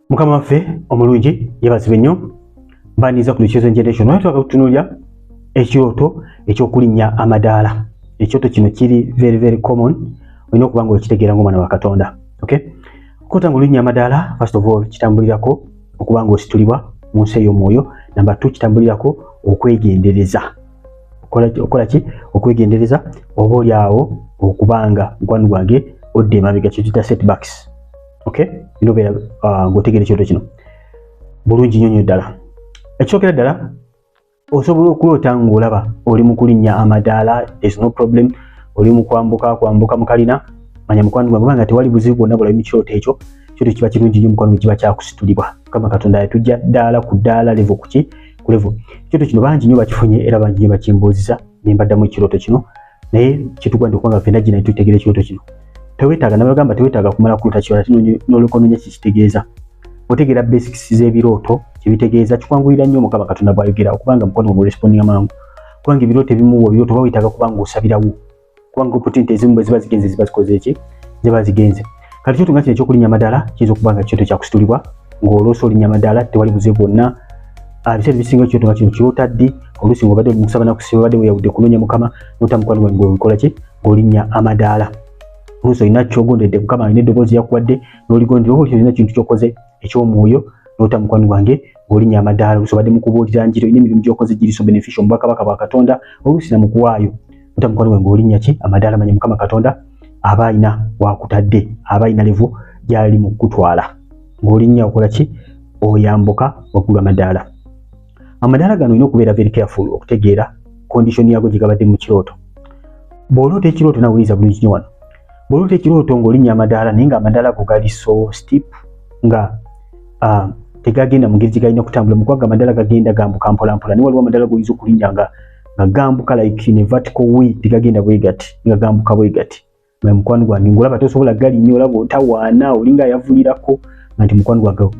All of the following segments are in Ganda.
Mukama waffe omulungi yeebazibwe nnyo mbaniza ku Lukizo Generation naye twakakutunuulira ekyoto ekyokulinnya amadaala. Ekyoto kino kiri very common, olina okuba nga okitegeera ng'omwana wa Katonda. Okay? Okutanga olinnya amadaala, first of all kitambulirako okuba nga ositulibwa mu nsi ey'omwoyo. Number 2 kitambulirako okwegendereza. Okola ki? Okwegendereza oba oli awo okubanga mukwano gwange odde emabega, kyo tuyita setbacks. Okay? Bino beera ng'otegeera ekyoto kino bulungi nnyo ddala. Ekyokera ddala osobola okuloota ng'olaba oli mu kulinnya amadaala, there's no problem. Oli mu kwambuka mu kalina, manya mukwano gwange nga tewali buzibu bwonna bulabi mu kirooto ekyo. Ekyoto kiba kirungi nnyo mukwano, kiba kyakusitulibwa. Mukama Katonda yatujja ddaala ku ddaala level ku level. Ekyoto kino bangi nnyo bakifunye era bangi nnyo bakimbuuziza ne mbaddamu ekirooto kino, naye kitugwanira okubanga ffenna gye naye tutegeera ekirooto kino. Teweetaaga nabagamba, teweetaaga kumala kuloota kirala n'olukononya kikitegeeza. Otegeera basics z'ebirooto kibitegeeza, kikwanguyira nnyo Mukama Katonda bw'ayogera okubanga mukwano gwo respondinga mangu. Kubanga ebirooto ebimu ebirooto oba weetaaga kubanga osabirawo, kubanga opportunity ezimu bwe ziba zigenze ziba zikoze eki, ziba zigenze. Kati ekyoto nga kino ekyokulinnya amadaala kiyinza okuba nga ekyoto kyakusitulibwa ng'oloosa olinnya amadaala tewali buzibu bwonna. Ebiseera ebisinga ekyoto nga kino kiroota ddi, oluusi ng'obadde oli mu kusaba na kusiba, obadde weeyawudde kunoonya Mukama n'ota mukwano gwange ng'okola ki? Ng'olinnya amadaala. Oluusi olina ky'ogondedde Mukama alina eddoboozi yakuwadde n'oligondera, oba olina kintu ky'okoze eky'omwoyo n'ota mukwano gwange ng'olinnya amadaala. Oluusi obadde mu kubuulira njiri, olina emirimu gy'okoze giri so beneficial mu bwakabaka bwa Katonda, oluusi na mu kuwaayo n'ota mukwano gwange ng'olinnya ki? Amadaala. Manya Mukama Katonda aba alina wakutadde, aba alina level gy'ali mu kutwala. Ng'olinnya okola ki? Oyambuka waggulu amadaala. Amadaala gano olina okubeera very careful okutegeera condition yago gye gabadde mu kirooto. Bw'oloota ekirooto nawuliriza bulungi nnyo wano. Bw'oloota ekirooto ng'olinnya amadaala naye ng'amadaala go gali so steep nga tegagenda mu ngeri gye galina kutambula, mu kuba amadaala gagenda gambuka mpolampola. Naye waliwo amadaala g'oyinza okulinnya nga gambuka like in a vertical way, tegagenda bwe gati, nga gambuka bwe gati. Manya mukwano gwange ng'olaba tosobola galinnya, olaba otawaana olinga ayavulirako nga nti mukwano gwange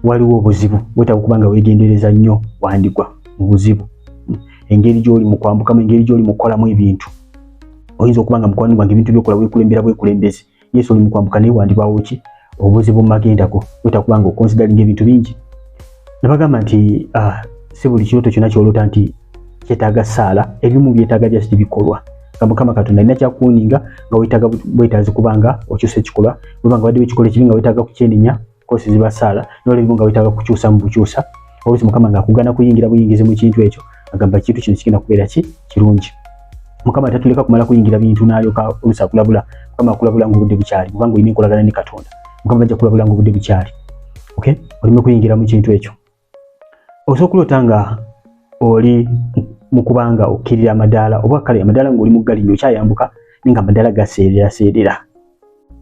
waliwo obuzibu. Weetaaga okuba nga weegendereza nnyo wandigwa mu buzibu. Engeri gy'oli mu kwambukamu, engeri gy'oli mu kukolamu ebintu. Oyinza okuba nga mukwano gwange ebintu by'okola bwekulembezi. Yesu oli mu kwambuka naye wandibaawo ki? Obuzibu mu magendako. Weetaaga okuba nga okonsidaringa ebintu bingi. Nabagamba nti si buli kirooto kyonna ky'oloota nti kyetaaga ssaala, ebimu byetaaga just bikolwa. Nga Mukama Katonda alina kyakuwoninga nga weetaaze kubanga okyusa ekikolwa. Bw'oba nga badde ekikola ekibi nga weetaaga kukyenenya, kosi ziba ssaala, n'olw'ebimu nga weetaaga kukyusa mu bukyusa. Oluusi Mukama ng'akugana kuyingira buyingize mu kintu ekyo, agamba ekintu kino kigenda kubeera ki? Kirungi. Mukama tatuleka kumala kuyingira bintu n'alyoka oluusi akulabula. Mukama akulabula ng'obudde bukyali, kubanga olina enkolagana ne Katonda. Mukama ajja kulabula ng'obudde bukyali. Okay? Olime kuyingira mu kintu ekyo. Osobola okuloota nga oli mu kubanga okkirira amadaala, oba kale amadaala ng'oli mu galinnya okyayambuka naye nga amadaala gaseerera.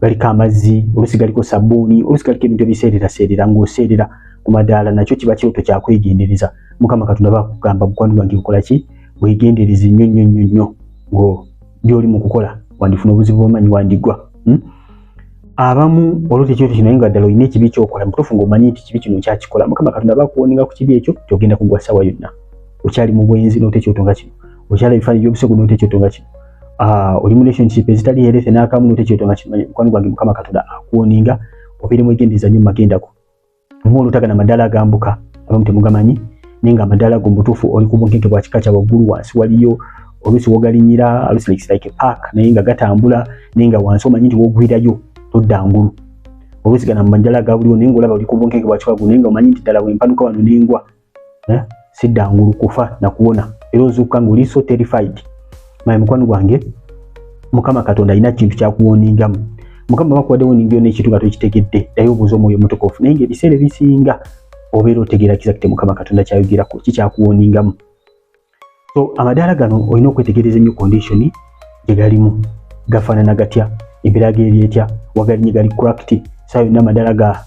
Galiko amazzi, oluusi galiko sabbuuni, oluusi galiko ebintu ebiseerera ng'oseerera ku madaala. Nakyo kiba kirooto kya kwegendereza. Mukama Katonda bakugamba mukwano gwange okola ki? Weegendereze nnyo by'oli mu kukola, wandifuna obuzibu bw'omanyi wandigwa. Abamu olota ekirooto kino naye nga ddala olina ekibi ky'okola, mutuufu ng'omanyi nti kibi kino kyakikola. Mukama Katonda bakuwoninga ku kibi ekyo, ky'ogenda kugwa ssaawa yonna. Okyali mu bwenzi n'ota ekirooto nga kino, okyali ebifaananyi by'obusego n'ota ekirooto nga kino, oli mu relationship ezitali healthy n'akamu n'ota ekirooto nga kino. Mukwano gwange Mukama Katonda akuwoninga obeere mwegendereza nnyo mu magendako. Oba olootagana amadaala agambuka, abamu temugamanyi, naye nga amadaala go mutuufu oli ku bunkenke bwa kika kya waggulu, wansi waliyo oluusi w'ogalinnyira, oluusi like a park naye nga gatambula, naye nga wansi omanyi nti w'ogwirayo todda ngulu. Oluusi gana mu madaala ga buliwo naye ng'olaba oli ku bunkenke bwa kika naye nga omanyi nti ddala bwempanuka wano n'engwa, sidda ngulu kufa na kuwona. Era ozuukuka ng'oli so terrified. Manya mukwano gwange Mukama Katonda alina kintu kyakuwoningamu. Mukama bakuwadde woninga yonna ekintu nga tokitegedde, ddayo obuuza omwoyo omutukuvu. Naye ng'ebiseera ebisinga obeera otegeera kizakite Mukama Katonda kyayogerako, kikyakuwoningamu. So amadaala gano olina okwetegereza ennyo condition gye galimu. Gafaanana gatya? Embeera geeri etya? Wagalinye gali cracked? Saa yonna amadaala galina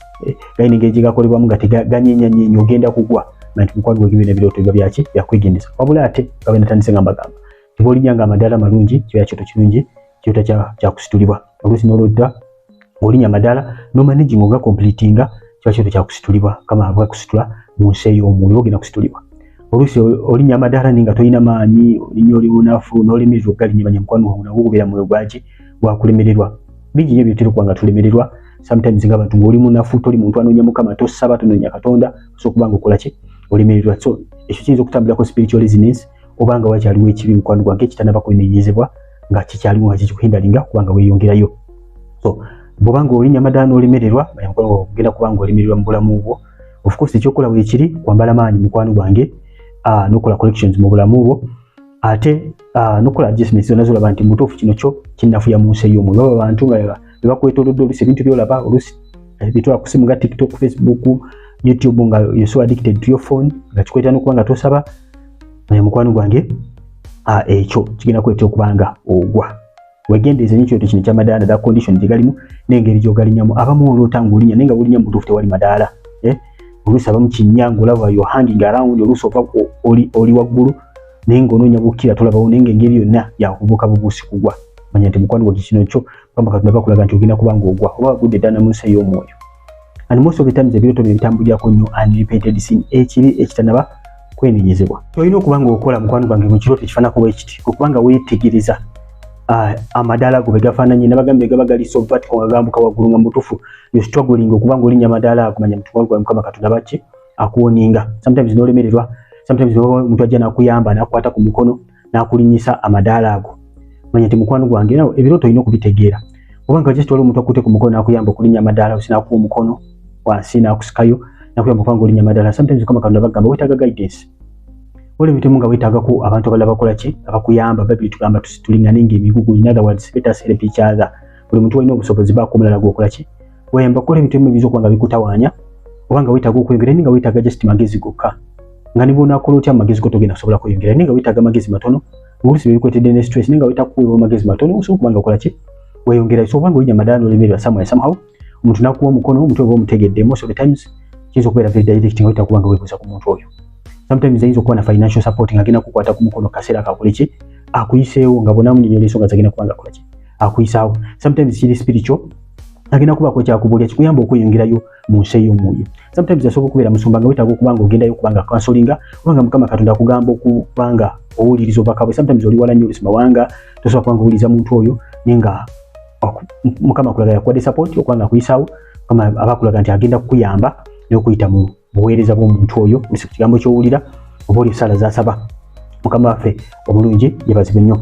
engeri gye gakolebwamu nga teganyeenya ogenda kugwa. Manti mukwano gwe bino ebirooto biba byaki? Byakwegendeza. Wabula ate gaba natandise nga mbagamba nti bw'olinnya nga amadaala malungi kiba kirooto kirungi, kirooto kyakusitulibwa. Oluusi n'olodda ng'olinnya amadaala n'omanaging ogacompletinga, kiba kirooto kyakusitulibwa. Mukama bwakusitula mu nsi ey'omwoyo ogenda kusitulibwa. Oluusi olinnya amadaala naye nga tolina maanyi, olinnya oli munafu n'olemererwa ogalinnya, manya mukwano gwange nagwo gubeera mwoyo gwaki? Gwakulemererwa. Bingi nnyo byotera okuba nga tulemererwa sometimes nga abantu ngoli munafu toli muntu anonya mukama tosaba tononya katonda so kubanga okola ki olimerirwa so ekyo kiyinza okutambulako spiritual resilience obanga wakyaliwo ekibi mukwano gwange kitanaba kwenenyezebwa nga kikyaliwo nga kikuhindalinga kubanga weeyongerayo so bwobanga olinya amadaala n'olimererwa mukwano ogenda kubanga olimerirwa mu bulamu bwo of course ekyokola weekiri kwambala maanyi mukwano gwange nokola collections mu bulamu bwo ate nokola adjustments zonna zolaba nti mutuufu kino kyo kinnafuya mu nsi ey'omwoyo baba abantu nga bebakwetoolodde oluusi ebintu byolaba oluusi bitwala ku simu nga TikTok, Facebook, YouTube nga you're so addicted to your phone nga kikweta n'okuba nga tosaba mukwano gwange ekyo kigenda kweta okubanga ogwa wegendeeze n'ekyoto kino ky'amadaala da condition gye galimu n'engeri gy'ogalinyamu abamu oloota ng'olinya naye nga bulinya mutuufu tewali madaala oluusi abamu kinnya ng'olaba you're hanging around oluusi ova oli waggulu naye ng'onoonya bukkira tolabawo naye ng'engeri yonna yakubuuka bubuusi kugwa manya nti mukwano gwange kino kyo kwamba katonda bakulaga nti ogenda kubanga ogwa oba wagudde ddala mu nsi ey'omwoyo and most of the times ebirooto bye bitambulirako nnyo unrepented sin ekibi ekitanaba kwenenyezebwa olina okuba nga okola mukwano gwange mu kirooto ekifaanako bwekiti okubanga weetegereza amadaala go begafaananye nabagambye gaba gali so vertical nga gambuka waggulu nga mutuufu you struggling okuba nga olinya amadaala ago manya mukwano gwange mukama katonda baki akuwoninga sometimes n'olemererwa sometimes omuntu ajja n'akuyamba n'akwata ku mukono n'akulinyisa amadaala ago manya nti mukwano gwange nawo ebirooto olina okubitegeera obanga just wali omuntu akutte ku mukono n'akuyamba okulinya amadaala osinakuwa omukono wansi n'akusikayo nakuyamba okubanga olinya amadaala sometimes mukama katonda bagamba weetaaga guidance wale mitemu nga weetaagako abantu abalala bakola ki abakuyamba babiri tugamba tulinganinga emigugu in other words let us help each other buli muntu walina obusobozi baako omulala gwokola ki weyamba kukola emitemu ebiyinza okuba nga bikutawaanya obanga weetaaga okweyongera naye nga weetaaga just magezi gokka nga ne bw'onaakola otya magezi go togenda kusobola kweyongera naye nga weetaaga magezi matono oluusi bebikwetedde ne stress naye nga weetaaga kuweebwa magezi matono osobola okuba nga okola ki weyongera so obanga olinya amadaala n'olemererwa somehow omuntu n'akuwa omukono omuntu oba omutegedde most of the times kiyinza okubeera very direct nga weetaaga kuba nga weebuuza ku muntu oyo sometimes ayinza okuba na financial support nga agenda kukwata ku mukono kaseera kakole ki akuyiseewo nga bona munnyonnyola ensonga zagenda kuba nga akola ki akuyisaawo sometimes kiri spiritual agenda kubaako kyakubuulira kikuyamba okweyongerayo mu nsi ey'omwoyo sometimes asobola okubeera musumba nga weetaaga okuba nga ogendayo kubanga counselinga obanga mukama katonda akugamba okuba nga owuliriza obubaka bwe sometimes oli wala nnyo oluusi mawanga tosobola kuba nga owuliriza muntu oyo naye nga mukama akulaga yakuwadde support okuba nga akuyisaawo mukama aba akulaga nti agenda kukuyamba n'okuyita mu buweereza bw'omuntu oyo oluusi ku kigambo ky'owulira oba oli essaala z'asaba mukama waffe omulungi yebazibwe nnyo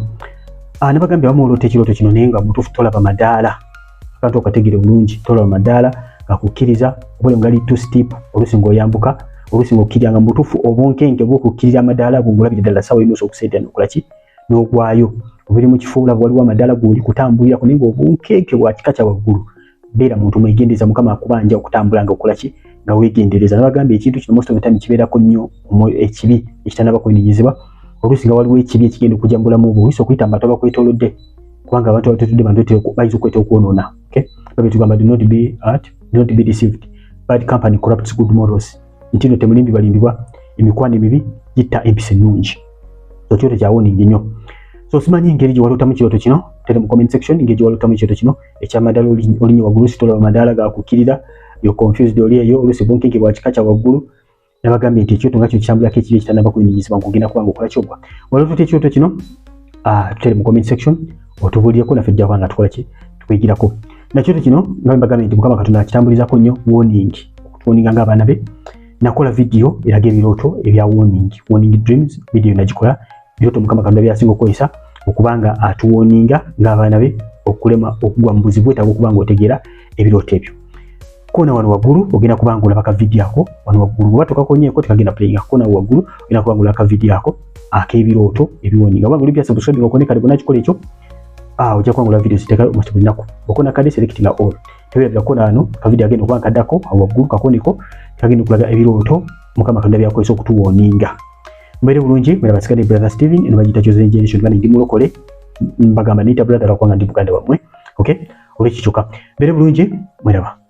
nabagambye abamu oloota ekirooto kino naye nga mutuufu tolaba madaala akantu okategere bulungi tolaba madaala gakukkiriza obole nga li too steep oluusi ng'oyambuka oluusi ng'okkirira nga mutuufu obunkenke bw'okukkirira amadaala ago ng'olabira ddala ssaawa yinoosa okuseetera n'okola ki n'ogwayo obiri mu kifo olaba waliwo amadaala g'oli kutambulirako naye ng'obunkenke bwa kika kya waggulu beera muntu mwegendereza mukama akubanja okutambula nga okola ki nga weegendereza nabagambye ekintu kino most of the time kibeerako nnyo ekibi ekitanaba kwenenyezebwa oluusi nga waliwo ekibi ekigenda okujja mu bulamu bwo oyinza okuyita mu bantu abakwetoolodde kubanga abantu abatetudde bantu bayinza okweta okwonoona babye tugamba do not be deceived bad company corrupts good morals nti no temulimbi balimbibwa emikwano emibi gitta empisa ennungi so kyoto kyawoningi nnyo so simanyi engeri gye walootamu kirooto kino tera mu comment section engeri gye walootamu kirooto kino ekyamadaala olinnye waggulu sitolaba madaala gakukkirira yo confused oli eyo oluusi bunkenke bwa kika kya waggulu nabagambye nti ekyoto nga kino kitambulako ekibi ekitanaba kwenenyezebwa ng'ogenda kubanga okola kyogwa walootoota ekyoto kino tutere mu comment section otubuulireko naffe tujja kubanga tukola ki tukwigirako nakyoto kino nga mbagambye nti mukama katonda akitambulizako nnyo warning okutuwoninga ng'abaana be nakola video eraga ebirooto ebya warning dreams video nagikola birooto mukama katonda byasinga okukozesa okubanga atuwoninga ng'abaana be okulema okugwa mu buzibu bwetaaga okuba nga otegeera ebirooto ebyo kona wano waggulu ogenda kuba nga olaba ka video ako wano waggulu oba tokakonyeeko tekagenda playing kona waggulu ogenda kuba nga olaba ka video ako ak'ebirooto ebiwoninga obanga oli bya subscribe okone kale bona kikola ekyo ojja kuba nga olaba video ziteeka almost buli nnaku okona kade selectinga all teweerabira kona wano ka video agenda okuba nga kaddako awo waggulu kakoneko kagenda okulaga ebirooto mukama katonda byakozesa okutuwoninga mbeere bulungi mwera basigadde brother Steven eno bagiyita Chosen Generation bani ndi mulokole mbagamba niyita brother lwakuba nga ndi muganda wammwe olwekikyoka mbeere bulungi mweraba